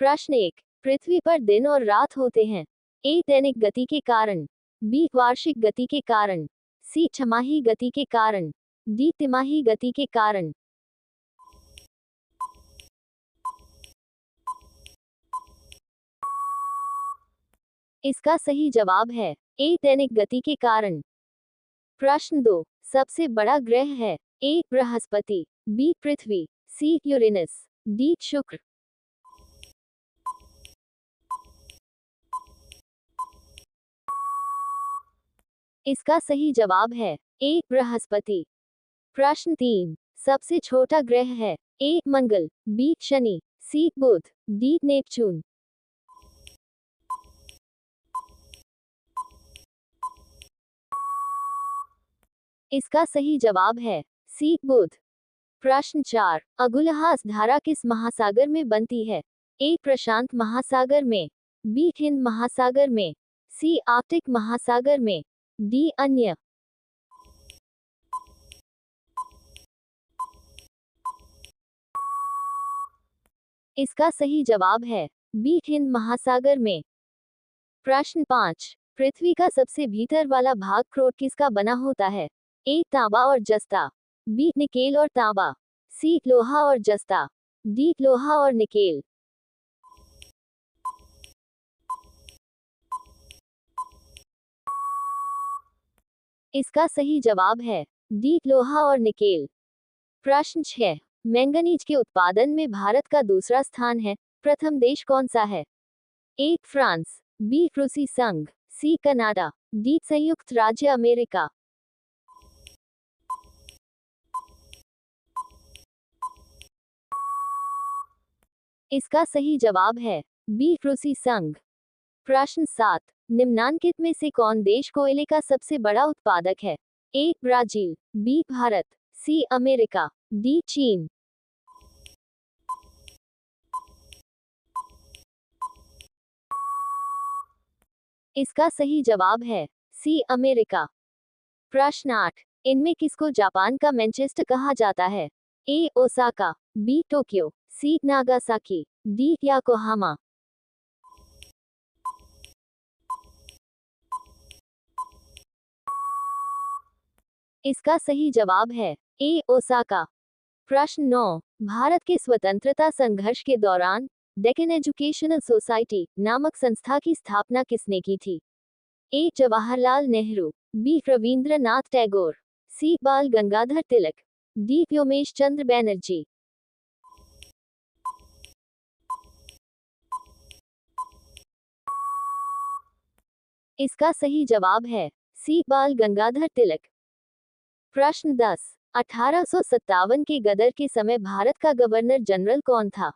प्रश्न 1, पृथ्वी पर दिन और रात होते हैं। ए दैनिक गति के कारण, बी वार्षिक गति के कारण, सी छमाही गति के कारण, डी तिमाही गति के कारण। इसका सही जवाब है ए दैनिक गति के कारण। प्रश्न 2, सबसे बड़ा ग्रह है। ए बृहस्पति, बी पृथ्वी, सी यूरेनस, डी शुक्र। इसका सही जवाब है ए बृहस्पति। प्रश्न 3, सबसे छोटा ग्रह है। ए मंगल, बी शनि, सी बुध, डी नेपच्यून। इसका सही जवाब है सी बुध। प्रश्न 4, अगुलहास धारा किस महासागर में बनती है। ए प्रशांत महासागर में, बी हिंद महासागर में, सी आर्कटिक महासागर में, डी अन्य। इसका सही जवाब है बी हिंद महासागर में। प्रश्न 5, पृथ्वी का सबसे भीतर वाला भाग क्रोट किसका बना होता है। ए तांबा और जस्ता, बी निकेल और तांबा, सी लोहा और जस्ता, डी लोहा और निकेल। इसका सही जवाब है डी लोहा और निकेल। प्रश्न 6, मैंगनीज के उत्पादन में भारत का दूसरा स्थान है। प्रथम देश कौन सा है। ए फ्रांस, बी रूसी संघ, सी कनाडा, डी संयुक्त राज्य अमेरिका। इसका सही जवाब है बी रूसी संघ। प्रश्न 7, निम्नांकित में से कौन देश कोयले का सबसे बड़ा उत्पादक है। A Brazil, B Bharat, C America, D चीन। इसका सही जवाब है सी अमेरिका। प्रश्न 8, इनमें किसको जापान का मैनचेस्टर कहा जाता है। ए ओसाका, बी टोक्यो, सी नागासाकी, डी योकोहामा। इसका सही जवाब है ए ओसाका। प्रश्न 9, भारत के स्वतंत्रता संघर्ष के दौरान डेक्कन एजुकेशनल सोसाइटी नामक संस्था की स्थापना किसने की थी। ए जवाहरलाल नेहरू, बी रविंद्रनाथ टैगोर, सी बाल गंगाधर तिलक, डी व्योमेश चंद्र बैनर्जी। इसका सही जवाब है सी बाल गंगाधर तिलक। प्रश्न 10, 1857 के गदर के समय भारत का गवर्नर जनरल कौन था।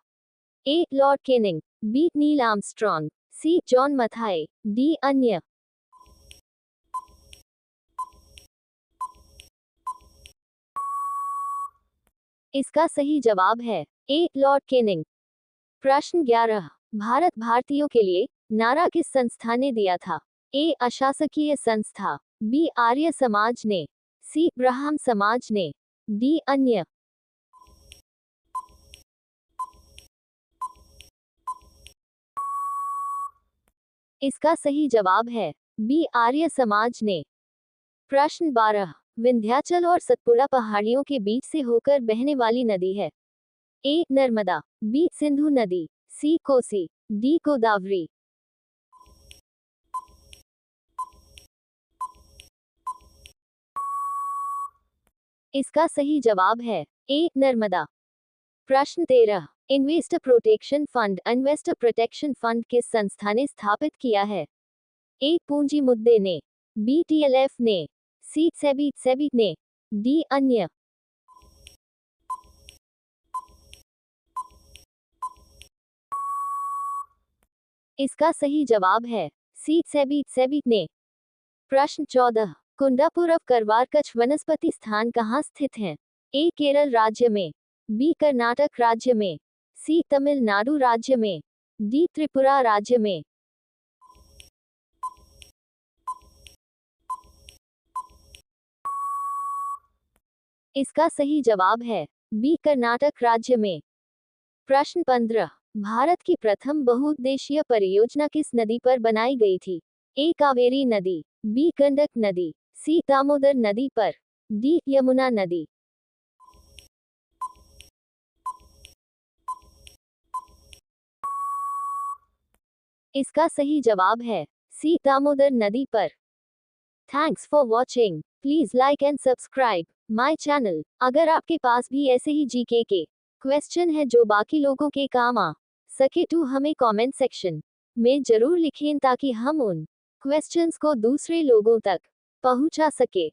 A Lord Canning, B Neil Armstrong, C John Mathai, D अन्य। इसका सही जवाब है ए लॉर्ड केनिंग। प्रश्न 11, भारत भारतीयों के लिए नारा किस संस्था ने दिया था। ए अशासकीय संस्था, बी आर्य समाज ने, सी ब्राह्म समाज ने, डी अन्य। इसका सही जवाब है बी आर्य समाज ने। प्रश्न 12, विंध्याचल और सतपुड़ा पहाड़ियों के बीच से होकर बहने वाली नदी है। ए नर्मदा, बी सिंधु नदी, सी कोसी, डी गोदावरी। इसका सही जवाब है ए नर्मदा। प्रश्न 13, investor protection fund investor protection fund किस संस्था ने स्थापित किया है। ए पूंजी मुद्दे ने, बी टीएलएफ ने, सी सेबी ने, डी अन्य। इसका सही जवाब है सी सेबी ने। प्रश्न 14, कुंडापुर ऑफ करवार कच्छ वनस्पति स्थान कहाँ स्थित है। ए केरल राज्य में, बी कर्नाटक राज्य में, सी तमिलनाडु राज्य में, डी त्रिपुरा राज्य में। इसका सही जवाब है बी कर्नाटक राज्य में। प्रश्न 15, भारत की प्रथम बहुउद्देशीय परियोजना किस नदी पर बनाई गई थी? ए कावेरी नदी, बी गंडक नदी, सी दामोदर नदी पर, डी यमुना नदी। इसका सही जवाब है सी दामोदर नदी पर। Thanks for watching. Please like and subscribe my channel. अगर आपके पास भी ऐसे ही जीके के क्वेश्चन है जो बाकी लोगों के काम आ सके तो हमें कमेंट सेक्शन में जरूर लिखें ताकि हम उन क्वेश्चंस को दूसरे लोगों तक पहुंचा सके।